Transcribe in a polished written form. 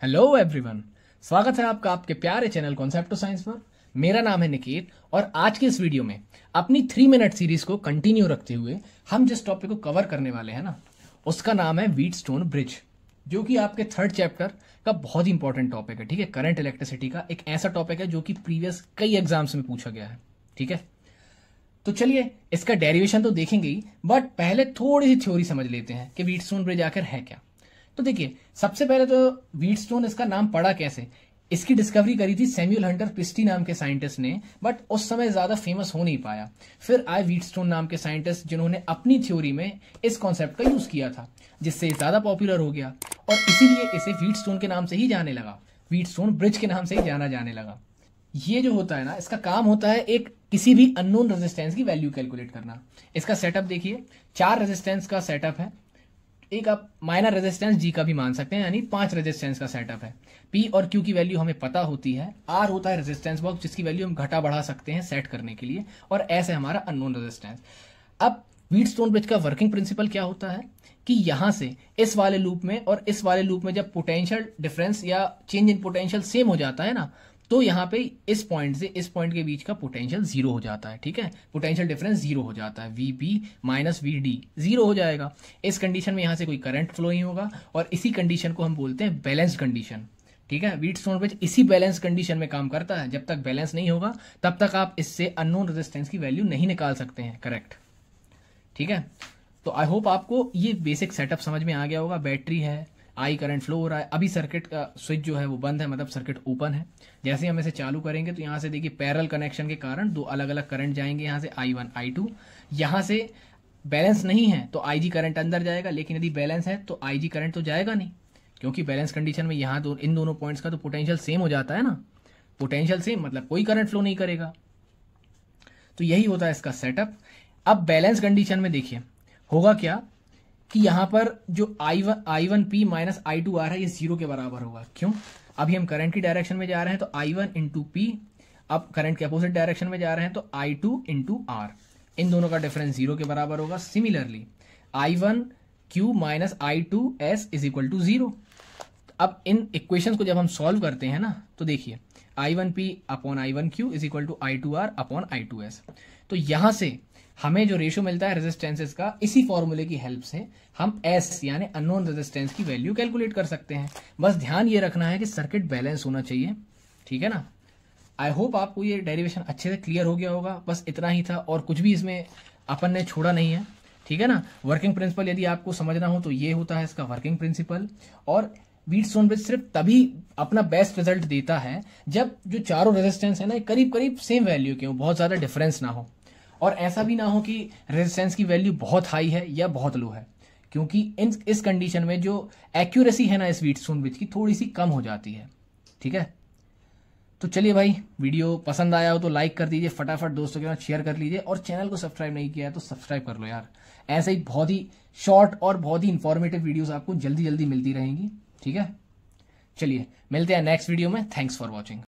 Hello everyone, स्वागत है आपका आपके प्यारे चैनल कॉन्सेप्ट ऑफ साइंस पर। मेरा नाम है निकेत और आज के इस वीडियो में अपनी 3 मिनट सीरीज को कंटिन्यू रखते हुए हम जिस टॉपिक को कवर करने वाले हैं ना, उसका नाम है व्हीटस्टोन ब्रिज, जो कि आपके 3rd चैप्टर का बहुत ही इंपॉर्टेंट टॉपिक है। ठीक है, करंट इलेक्ट्रिसिटी का एक ऐसा टॉपिक है जो कि प्रीवियस कई एग्जाम्स में पूछा गया है। ठीक है, तो चलिए इसका डेरिवेशन तो देखेंगे ही, बट पहले थोड़ी सी थ्योरी समझ लेते हैं कि व्हीटस्टोन ब्रिज आखिर है क्या। तो देखिए, सबसे पहले तो व्हीटस्टोन इसका नाम पड़ा कैसे। इसकी डिस्कवरी करी थी सैमुअल हंटर प्रिस्टी नाम के साइंटिस्ट ने, बट उस समय ज्यादा फेमस हो नहीं पाया। फिर आए व्हीटस्टोन नाम के साइंटिस्ट जिन्होंने अपनी थ्योरी में इस कॉन्सेप्ट का यूज किया था, जिससे ज्यादा पॉपुलर हो गया और इसीलिए इसे व्हीटस्टोन के नाम से ही जाने लगा, व्हीटस्टोन ब्रिज के नाम से ही जाना जाने लगा। ये जो होता है ना, इसका काम होता है एक किसी भी अननोन रेजिस्टेंस की वैल्यू कैलकुलेट करना। इसका सेटअप देखिए, 4 रेजिस्टेंस का सेटअप है। एक आप माइनर रेजिस्टेंस जी का भी मान सकते हैं, यानी 5 रेजिस्टेंस का सेटअप है। पी और क्यू की वैल्यू हमें पता होती है। आर होता है रेजिस्टेंस बॉक्स, जिसकी वैल्यू हम घटा बढ़ा सकते हैं सेट करने के लिए, और एस है हमारा अननोन रेजिस्टेंस। अब व्हीटस्टोन ब्रिज का वर्किंग प्रिंसिपल क्या होता है कि यहां से इस वाले लूप में और इस वाले लूप में जब पोटेंशियल डिफरेंस या चेंज इन पोटेंशियल सेम हो जाता है ना, तो यहां पे इस पॉइंट से इस पॉइंट के बीच का पोटेंशियल 0 हो जाता है। ठीक है, पोटेंशियल डिफरेंस 0 हो जाता है, VB माइनस VD 0 हो जाएगा। इस कंडीशन में यहां से कोई करंट फ्लो नहीं होगा और इसी कंडीशन को हम बोलते हैं बैलेंस कंडीशन। ठीक है, व्हीटस्टोन ब्रिज इसी बैलेंस कंडीशन में काम करता है। जब तक बैलेंस नहीं होगा तब तक आप इससे अननोन रेजिस्टेंस की वैल्यू नहीं निकाल सकते हैं। करेक्ट, ठीक है। तो आई होप आपको ये बेसिक सेटअप समझ में आ गया होगा। बैटरी है, आई करंट फ्लो हो रहा है, अभी सर्किट का स्विच जो है वो बंद है, मतलब सर्किट ओपन है। जैसे हम इसे चालू करेंगे तो यहाँ से देखिए पैरेलल कनेक्शन के कारण 2 अलग अलग करंट जाएंगे। यहाँ से I1 I2, यहाँ से बैलेंस नहीं है तो IG करंट अंदर जाएगा, लेकिन यदि बैलेंस है तो IG करंट तो जाएगा नहीं, क्योंकि बैलेंस कंडीशन में यहाँ इन दोनों पॉइंट्स का तो पोटेंशियल सेम हो जाता है ना। पोटेंशियल सेम मतलब कोई करंट फ्लो नहीं करेगा। तो यही होता है इसका सेटअप। अब बैलेंस कंडीशन में देखिए होगा क्या कि यहां पर जो I1P माइनस I2R है, ये 0 के बराबर होगा। क्यों? अभी हम करंट की डायरेक्शन में जा रहे हैं तो I1 इंटू P, अब करंट के अपोजिट डायरेक्शन में जा रहे हैं तो I2 इंटू R, इन दोनों का डिफरेंस 0 के बराबर होगा। Similarly I1Q minus I2S is equal to 0। अब इन इक्वेशंस को जब हम सॉल्व करते हैं ना, तो देखिए I1P upon I1Q is equal to I2R upon I2S। तो यहां से हमें जो रेशियो मिलता है रेजिस्टेंसेस का, इसी फॉर्मूले की हेल्प से हम एस यानी अननोन रेजिस्टेंस की वैल्यू कैलकुलेट कर सकते हैं। बस ध्यान ये रखना है कि सर्किट बैलेंस होना चाहिए। ठीक है ना। आई होप आपको ये डेरिवेशन अच्छे से क्लियर हो गया होगा। बस इतना ही था और कुछ भी इसमें अपन ने छोड़ा नहीं है। ठीक है ना। वर्किंग प्रिंसिपल यदि आपको समझना हो तो ये होता है इसका वर्किंग प्रिंसिपल। और व्हीटस्टोन ब्रिज सिर्फ तभी अपना बेस्ट रिजल्ट देता है जब जो चारों रेजिस्टेंस है ना करीब करीब सेम वैल्यू के हो, बहुत ज्यादा डिफरेंस ना हो। और ऐसा भी ना हो कि रेजिस्टेंस की वैल्यू बहुत हाई है या बहुत लो है, क्योंकि इस कंडीशन में जो एक्यूरेसी है ना इस व्हीटस्टोन ब्रिज की थोड़ी सी कम हो जाती है। ठीक है, तो चलिए भाई, वीडियो पसंद आया हो तो लाइक कर दीजिए, फटाफट दोस्तों के साथ शेयर कर लीजिए, और चैनल को सब्सक्राइब नहीं किया है तो सब्सक्राइब कर लो यार। ऐसे ही बहुत ही शॉर्ट और बहुत ही इंफॉर्मेटिव वीडियोस आपको जल्दी जल्दी मिलती रहेंगी। ठीक है, चलिए मिलते हैं नेक्स्ट वीडियो में। Thanks for watching.